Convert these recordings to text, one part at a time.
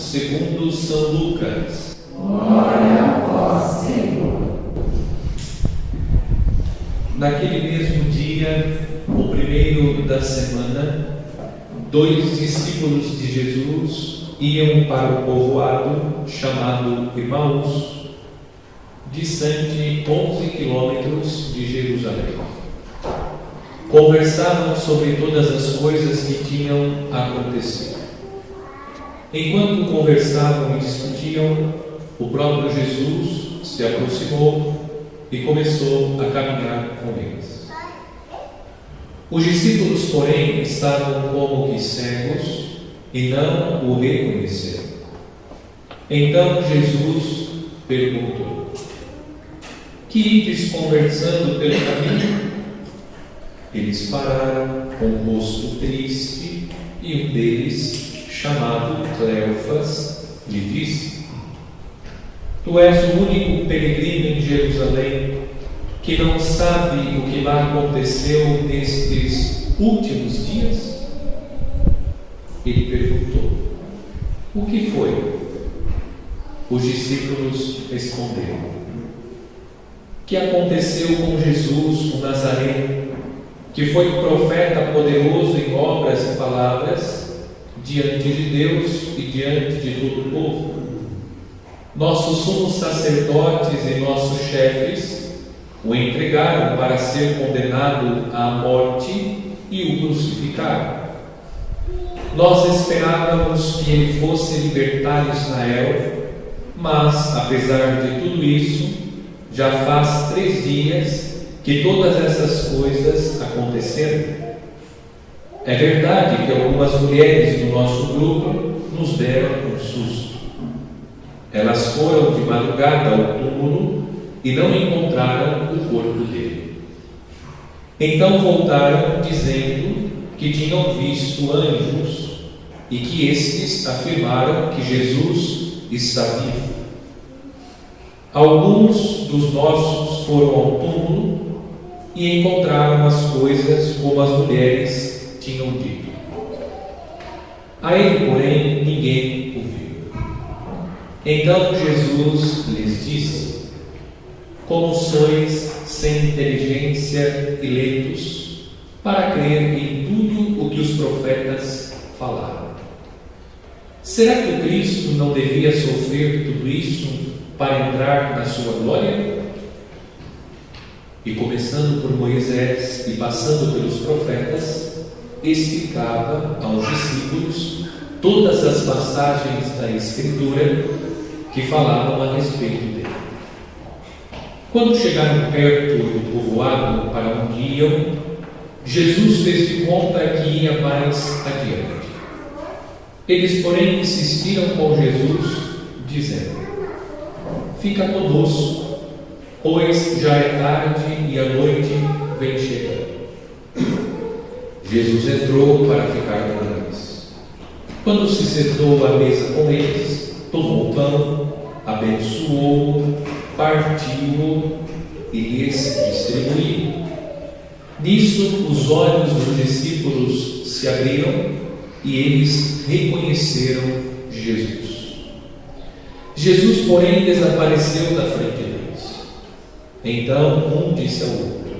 segundo São Lucas. Glória a vós, Senhor. Naquele mesmo dia, o primeiro da semana, 2 discípulos de Jesus iam para o povoado chamado Emaús, distante 11 quilômetros de Jerusalém. Conversavam sobre todas as coisas que tinham acontecido. Enquanto conversavam e discutiam, o próprio Jesus se aproximou e começou a caminhar com eles. Os discípulos, porém, estavam como que cegos e não o reconheceram. Então Jesus perguntou: que ides conversando pelo caminho? Eles pararam com o rosto triste e um deles, chamado Cleofas, lhe disse: tu és o único peregrino em Jerusalém que não sabe o que lá aconteceu nestes últimos dias? Ele perguntou: o que foi? Os discípulos responderam: que aconteceu com Jesus, o Nazareno, que foi um profeta poderoso em obras e palavras diante de Deus e diante de todo o povo. Nossos sumos sacerdotes e nossos chefes o entregaram para ser condenado à morte e o crucificaram. Nós esperávamos que ele fosse libertar Israel, mas, apesar de tudo isso, já faz 3 dias que todas essas coisas aconteceram. É verdade que algumas mulheres do nosso grupo nos deram um susto. Elas foram de madrugada ao túmulo e não encontraram o corpo dele. Então voltaram dizendo que tinham visto anjos e que estes afirmaram que Jesus está vivo. Alguns dos nossos foram ao túmulo e encontraram as coisas como as mulheres tinham dito. A ele, porém, ninguém o viu. Então Jesus lhes disse: como sois sem inteligência e lentos para crer em tudo o que os profetas falaram. Será que o Cristo não devia sofrer tudo isso para entrar na sua glória? E começando por Moisés e passando pelos profetas, explicava aos discípulos todas as passagens da Escritura que falavam a respeito dele. Quando chegaram perto do povoado para onde iam, Jesus fez de conta que ia mais adiante. Eles, porém, insistiram com Jesus, dizendo: fica conosco, pois já é tarde e a noite vem chegando. Jesus entrou para ficar com eles. Quando se sentou à mesa com eles, tomou o pão, abençoou-o, partiu-o e lhes distribuiu. Nisso os olhos dos discípulos se abriram e eles reconheceram Jesus. Jesus, porém, desapareceu da frente deles. Então um disse ao outro: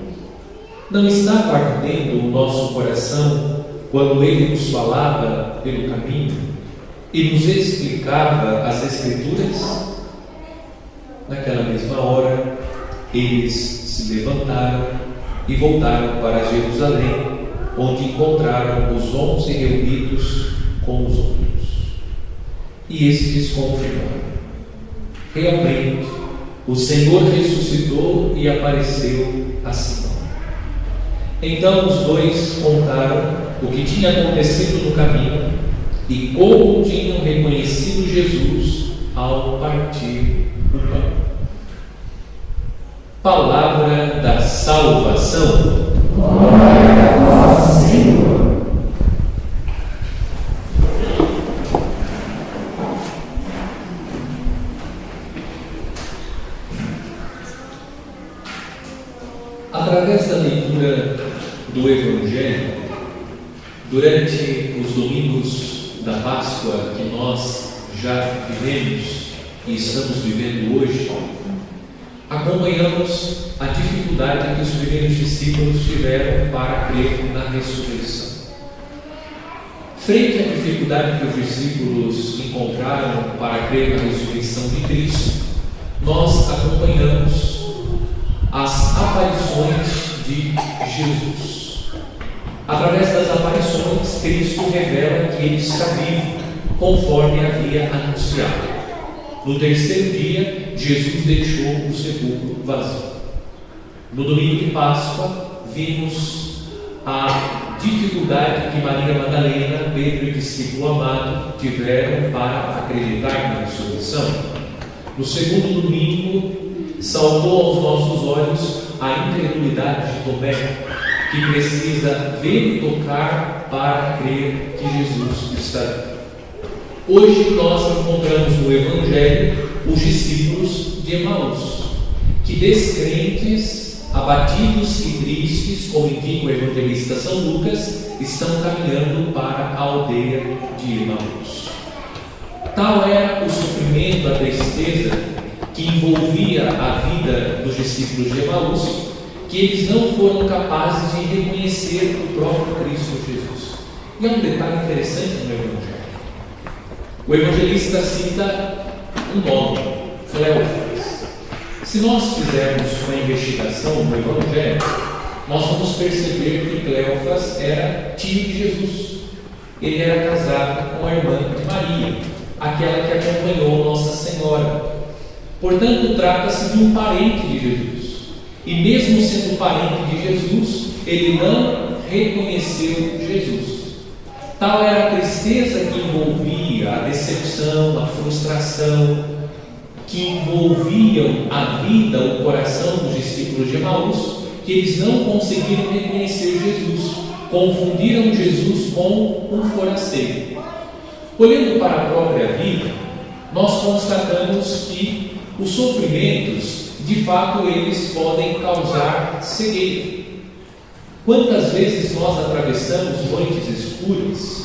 não estava ardendo o nosso coração quando ele nos falava pelo caminho e nos explicava as Escrituras? Naquela mesma hora, eles se levantaram e voltaram para Jerusalém, onde encontraram os 11 reunidos com os outros. E estes confirmaram: realmente, o Senhor ressuscitou e apareceu a Simão. Então os dois contaram o que tinha acontecido no caminho e como tinham reconhecido Jesus ao partir o pão. Palavra da salvação. Glória a vós, Senhor. Através da leitura do Evangelho, durante os domingos da Páscoa que nós já vivemos e estamos vivendo hoje, acompanhamos a dificuldade que os primeiros discípulos tiveram para crer na ressurreição. Frente à dificuldade que os discípulos encontraram para crer na ressurreição de Cristo, nós acompanhamos as aparições de Jesus. Através das aparições, Cristo revela que Ele está vivo, conforme havia anunciado. No terceiro dia, Jesus deixou o sepulcro vazio. No domingo de Páscoa, vimos a dificuldade que Maria Madalena, Pedro e discípulo amado tiveram para acreditar na ressurreição. No segundo domingo, saltou aos nossos olhos a incredulidade de Tomé, que precisa ver e tocar para crer que Jesus está vivo. Hoje nós encontramos no Evangelho os discípulos de Emaús, que descrentes, abatidos e tristes, como indica o evangelista São Lucas, estão caminhando para a aldeia de Emaús. Tal era o sofrimento, a tristeza que envolvia a vida dos discípulos de Emaús, que eles não foram capazes de reconhecer o próprio Cristo Jesus. E há um detalhe interessante no Evangelho. O evangelista cita um nome, Cleófas. Se nós fizermos uma investigação no Evangelho, nós vamos perceber que Cleófas era tio de Jesus. Ele era casado com a irmã de Maria, aquela que acompanhou Nossa Senhora. Portanto, trata-se de um parente de Jesus. E mesmo sendo parente de Jesus, ele não reconheceu Jesus. Tal era a tristeza que envolvia, a decepção, a frustração, que envolviam a vida, o coração dos discípulos de Emaús, que eles não conseguiram reconhecer Jesus, confundiram Jesus com um forasteiro. Olhando para a própria vida, nós constatamos que os sofrimentos, de fato, eles podem causar cegueira. Quantas vezes nós atravessamos noites escuras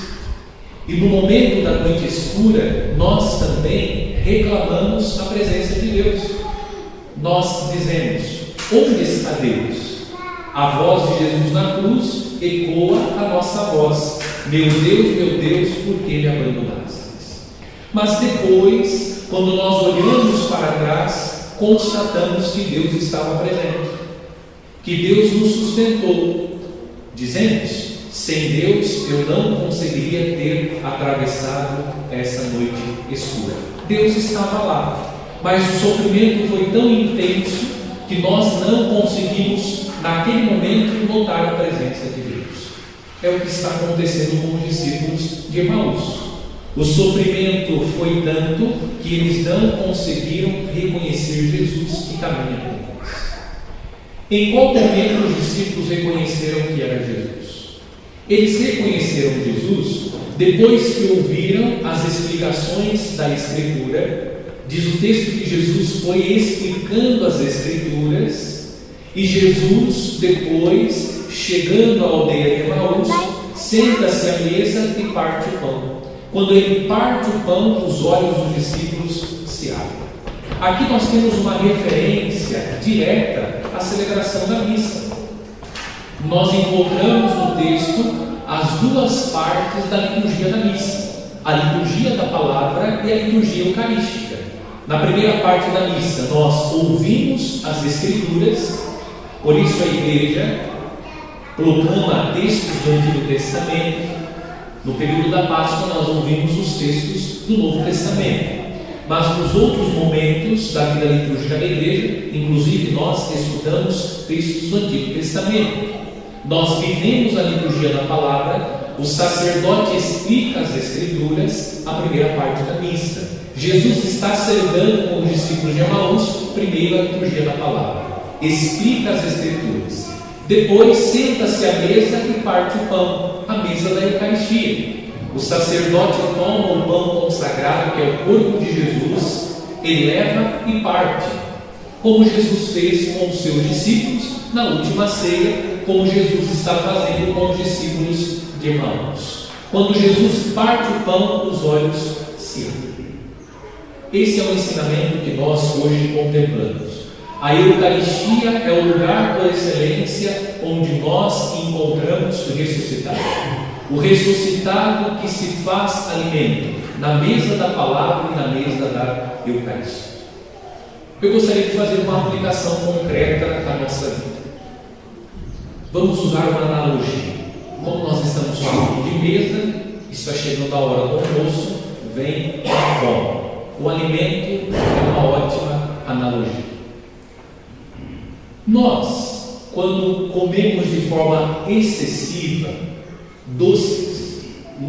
e no momento da noite escura nós também reclamamos a presença de Deus. Nós dizemos: onde está Deus? A voz de Jesus na cruz ecoa a nossa voz: meu Deus, por que me abandonaste? Mas depois, quando nós olhamos para trás, constatamos que Deus estava presente, que Deus nos sustentou. Dizemos: sem Deus eu não conseguiria ter atravessado essa noite escura. Deus estava lá, mas o sofrimento foi tão intenso que nós não conseguimos naquele momento notar a presença de Deus. É o que está acontecendo com os discípulos de Emaús. O sofrimento foi tanto que eles não conseguiram reconhecer Jesus que caminha com eles. Em qual momento os discípulos reconheceram que era Jesus? Eles reconheceram Jesus depois que ouviram as explicações da Escritura. Diz o texto que Jesus foi explicando as Escrituras e Jesus, depois, chegando à aldeia de Emaús, senta-se à mesa e parte o pão. Quando ele parte o pão, os olhos dos discípulos se abrem. Aqui nós temos uma referência direta à celebração da missa. Nós encontramos no texto as duas partes da liturgia da missa: a liturgia da palavra e a liturgia eucarística. Na primeira parte da missa, nós ouvimos as Escrituras, por isso a igreja proclama textos do Antigo Testamento. No período da Páscoa, nós ouvimos os textos do Novo Testamento. Mas nos outros momentos da vida litúrgica da igreja, inclusive nós estudamos textos do Antigo Testamento. Nós vivemos a liturgia da palavra, o sacerdote explica as Escrituras, a primeira parte da missa. Jesus está celebrando com os discípulos de Emaús, primeiro a liturgia da palavra, explica as Escrituras. Depois senta-se à mesa e parte o pão, a mesa da Eucaristia. O sacerdote toma o pão consagrado, que é o corpo de Jesus, eleva e parte, como Jesus fez com os seus discípulos na última ceia, como Jesus está fazendo com os discípulos de Emaús. Quando Jesus parte o pão, os olhos se abrem. Esse é o ensinamento que nós hoje contemplamos. A Eucaristia é o lugar por excelência onde nós encontramos o ressuscitado. O ressuscitado que se faz alimento na mesa da palavra e na mesa da Eucaristia. Eu gostaria de fazer uma aplicação concreta da nossa vida. Vamos usar uma analogia. Como nós estamos falando de mesa, está chegando a hora do almoço, vem a fome. O alimento é uma ótima analogia. Nós, quando comemos de forma excessiva doces,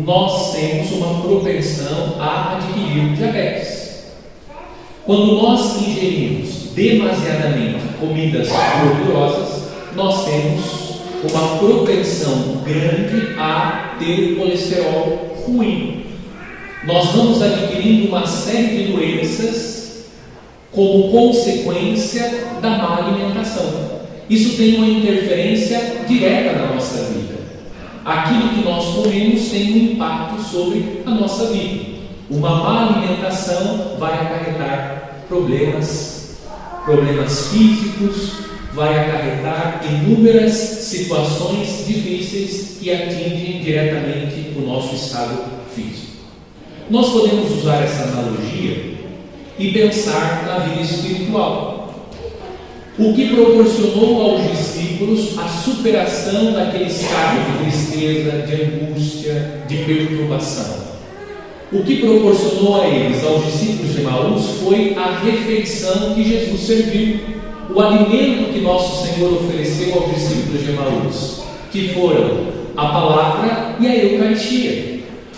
nós temos uma propensão a adquirir diabetes. Quando nós ingerimos demasiadamente comidas gordurosas, nós temos uma propensão grande a ter colesterol ruim. Nós vamos adquirindo uma série de doenças como consequência da má alimentação. Isso tem uma interferência direta na nossa vida. Aquilo que nós comemos tem um impacto sobre a nossa vida. Uma má alimentação vai acarretar problemas físicos, vai acarretar inúmeras situações difíceis que atingem diretamente o nosso estado físico. Nós podemos usar essa analogia e pensar na vida espiritual. O que proporcionou aos discípulos a superação daquele estado de tristeza, de angústia, de perturbação? O que proporcionou a eles, aos discípulos de Emaús, foi a refeição que Jesus serviu, o alimento que nosso Senhor ofereceu aos discípulos de Emaús, que foram a palavra e a Eucaristia.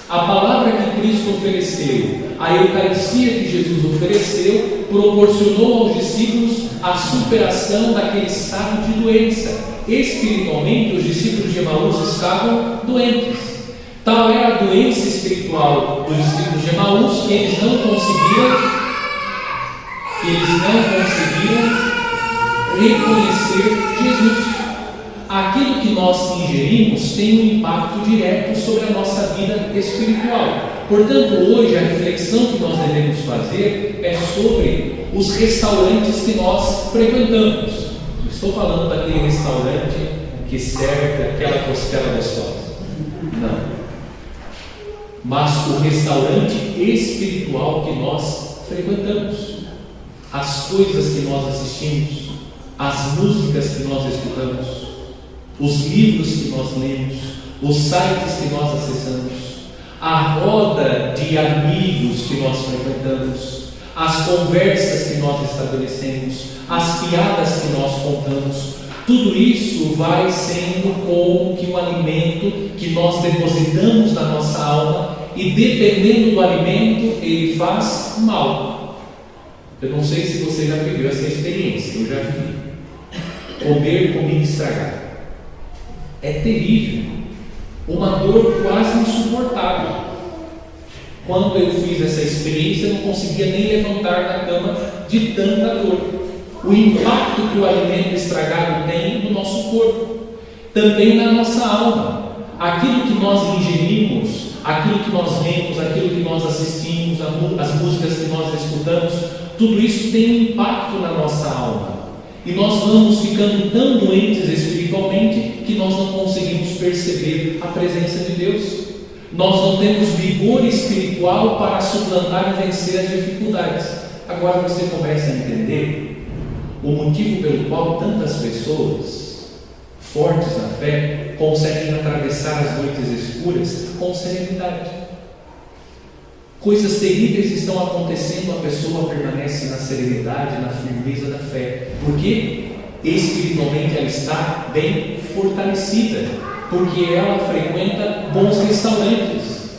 A palavra que Cristo ofereceu, a Eucaristia que Jesus ofereceu, proporcionou aos discípulos a superação daquele estado de doença. Espiritualmente, os discípulos de Emaús estavam doentes. Tal era a doença espiritual dos discípulos de Emaús que eles não conseguiram reconhecer Jesus. Aquilo que nós ingerimos tem um impacto direto sobre a nossa vida espiritual. Portanto, hoje a reflexão que nós devemos fazer é sobre os restaurantes que nós frequentamos. Não estou falando daquele restaurante que serve aquela costela gostosa. Não. Mas o restaurante espiritual que nós frequentamos. As coisas que nós assistimos, as músicas que nós escutamos, os livros que nós lemos, os sites que nós acessamos, a roda de amigos que nós frequentamos, as conversas que nós estabelecemos, as piadas que nós contamos, tudo isso vai sendo como que um alimento que nós depositamos na nossa alma e dependendo do alimento ele faz mal. Eu não sei se você já viveu essa experiência, eu já vivi. Comer comida estragada. É terrível, uma dor quase insuportável. Quando eu fiz essa experiência, eu não conseguia nem levantar da cama de tanta dor. O impacto que o alimento estragado tem no nosso corpo, também na nossa alma. Aquilo que nós ingerimos, aquilo que nós vemos, aquilo que nós assistimos, as músicas que nós escutamos, tudo isso tem um impacto na nossa alma. E nós vamos ficando tão doentes espiritualmente que nós não conseguimos perceber a presença de Deus. Nós não temos vigor espiritual para suplantar e vencer as dificuldades. Agora você começa a entender o motivo pelo qual tantas pessoas fortes na fé conseguem atravessar as noites escuras com serenidade. Coisas terríveis estão acontecendo, a pessoa permanece na serenidade, na firmeza da fé. Por quê? Espiritualmente ela está bem fortalecida, porque ela frequenta bons restaurantes,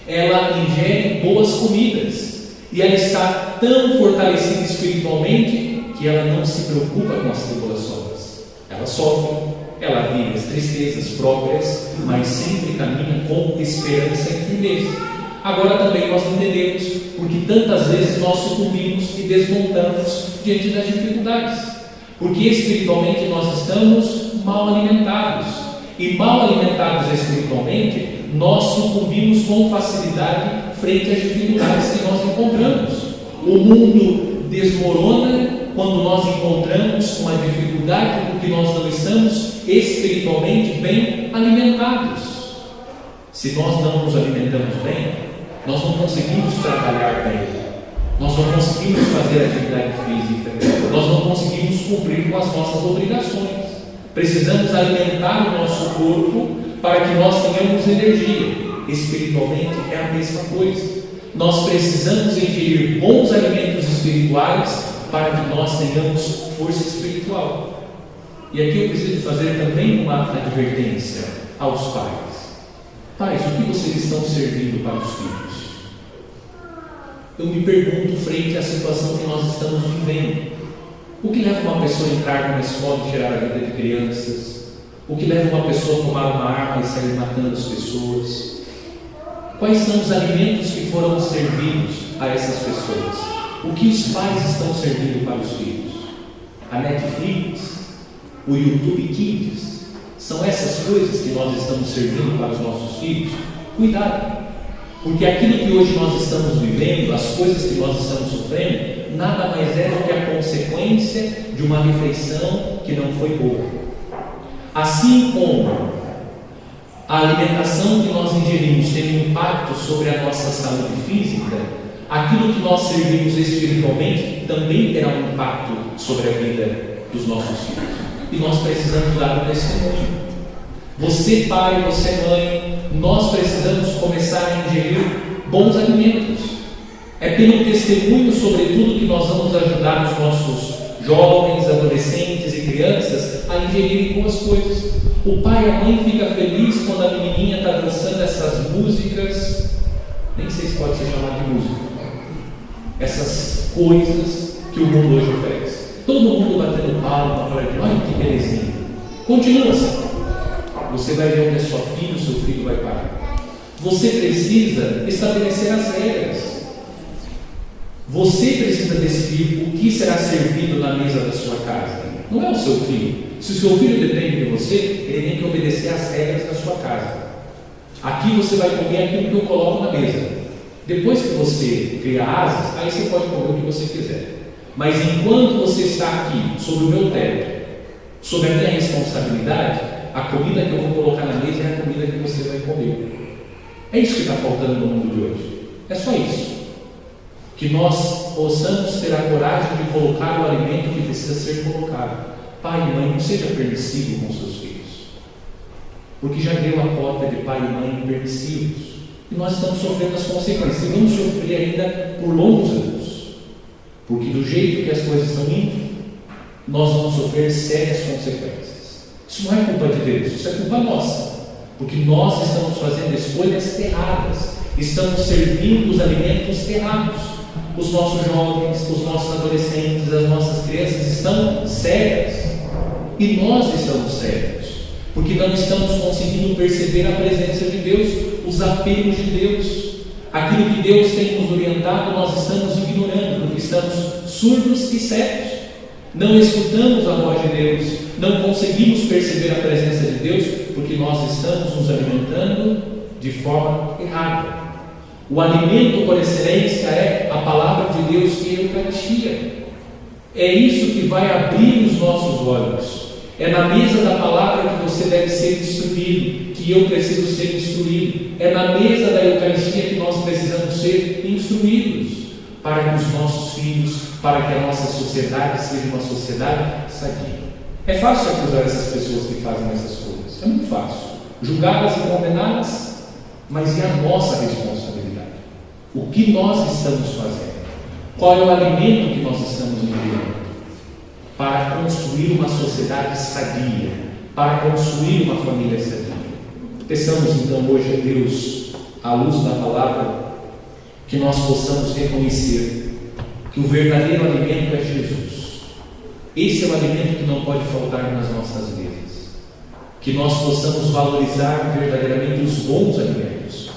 ela ingere boas comidas, e ela está tão fortalecida espiritualmente que ela não se preocupa com as tribulações. Ela sofre, ela vive as tristezas próprias, mas sempre caminha com esperança e firmeza. Agora também nós entendemos porque tantas vezes nós sucumbimos e desmontamos diante das dificuldades, porque espiritualmente nós estamos mal alimentados, e mal alimentados espiritualmente nós sucumbimos com facilidade frente às dificuldades que nós encontramos. O mundo desmorona quando nós encontramos uma dificuldade porque nós não estamos espiritualmente bem alimentados. Se nós não nos alimentamos bem, nós não conseguimos trabalhar bem, nós não conseguimos fazer atividade física, nós não conseguimos cumprir com as nossas obrigações. Precisamos alimentar o nosso corpo para que nós tenhamos energia. Espiritualmente é a mesma coisa. Nós precisamos ingerir bons alimentos espirituais para que nós tenhamos força espiritual. E aqui eu preciso fazer também uma advertência aos pais. Pais, o que vocês estão servindo para os filhos? Eu me pergunto frente à situação que nós estamos vivendo. O que leva uma pessoa a entrar numa escola e tirar a vida de crianças? O que leva uma pessoa a tomar uma arma e sair matando as pessoas? Quais são os alimentos que foram servidos a essas pessoas? O que os pais estão servindo para os filhos? A Netflix? O YouTube Kids? São essas coisas que nós estamos servindo para os nossos filhos? Cuidado! Porque aquilo que hoje nós estamos vivendo, as coisas que nós estamos sofrendo, nada mais é do que a consequência de uma refeição que não foi boa. Assim como a alimentação que nós ingerimos tem um impacto sobre a nossa saúde física, aquilo que nós servimos espiritualmente também terá um impacto sobre a vida dos nossos filhos. E nós precisamos dar um testemunho. Você, pai, você, mãe, nós precisamos começar a ingerir bons alimentos. É pelo testemunho, sobretudo, que nós vamos ajudar os nossos jovens, adolescentes e crianças a ingerirem boas coisas. O pai e a mãe ficam felizes quando a menininha está dançando essas músicas, nem sei se pode ser chamado de música, essas coisas que o mundo hoje oferece. Todo mundo batendo palma para dizer, olha que belezinha. Continua assim. Você vai ver onde é sua filha, o seu filho vai parar. Você precisa estabelecer as regras. Você precisa decidir o que será servido na mesa da sua casa. Não é o seu filho. Se o seu filho depende de você, ele tem que obedecer às regras da sua casa. Aqui você vai comer aquilo que eu coloco na mesa. Depois que você cria asas, aí você pode comer o que você quiser. Mas enquanto você está aqui, sob o meu teto, sob a minha responsabilidade, a comida que eu vou colocar na mesa é a comida que você vai comer. É isso que está faltando no mundo de hoje. É só isso. Que nós possamos ter a coragem de colocar o alimento que precisa ser colocado. Pai e mãe, não seja permissivo com seus filhos. Porque já deu a cota de pai e mãe permissivos. E nós estamos sofrendo as consequências. E vamos sofrer ainda por longos anos. Porque do jeito que as coisas estão indo, nós vamos sofrer sérias consequências. Isso não é culpa de Deus, isso é culpa nossa. Porque nós estamos fazendo escolhas erradas. Estamos servindo os alimentos errados. Os nossos jovens, os nossos adolescentes, as nossas crianças estão sérias. E nós estamos sérios. Porque não estamos conseguindo perceber a presença de Deus, os apelos de Deus. Aquilo que Deus tem nos orientado, nós estamos ignorando, porque estamos surdos e cegos. Não escutamos a voz de Deus, não conseguimos perceber a presença de Deus, porque nós estamos nos alimentando de forma errada. O alimento por excelência é a palavra de Deus e a Eucaristia. É isso que vai abrir os nossos olhos. É na mesa da palavra que você deve ser instruído, que eu preciso ser instruído. É na mesa da Eucaristia que nós precisamos ser instruídos, para que os nossos filhos, para que a nossa sociedade seja uma sociedade sadia. É fácil acusar essas pessoas que fazem essas coisas. É muito fácil. Julgá-las e condená-las. Mas e a nossa responsabilidade? O que nós estamos fazendo? Qual é o alimento que nós estamos ingerindo? Para construir uma sociedade sadia, para construir uma família sadia. Peçamos então hoje a Deus, à luz da palavra, que nós possamos reconhecer que o verdadeiro alimento é Jesus. Esse é o alimento que não pode faltar nas nossas mesas. Que nós possamos valorizar verdadeiramente os bons alimentos.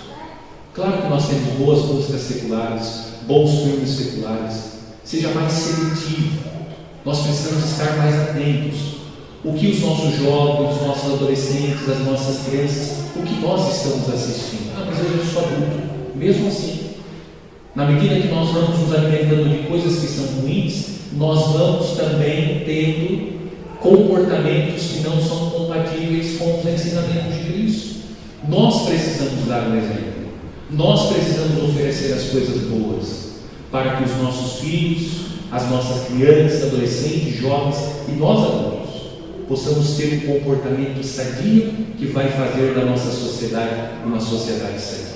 Claro que nós temos boas músicas seculares, bons filmes seculares. Seja mais seletivo. Nós precisamos estar mais atentos. O que os nossos jovens, os nossos adolescentes, as nossas crianças, o que nós estamos assistindo? Mas eu já sou adulto. Mesmo assim, Na medida que nós vamos nos alimentando de coisas que são ruins, nós vamos também tendo comportamentos que não são compatíveis com os ensinamentos de Cristo. Nós precisamos dar um exemplo. Nós precisamos oferecer as coisas boas para que os nossos filhos, as nossas crianças, adolescentes, jovens e nós adultos possamos ter um comportamento sadio que vai fazer da nossa sociedade uma sociedade sadia.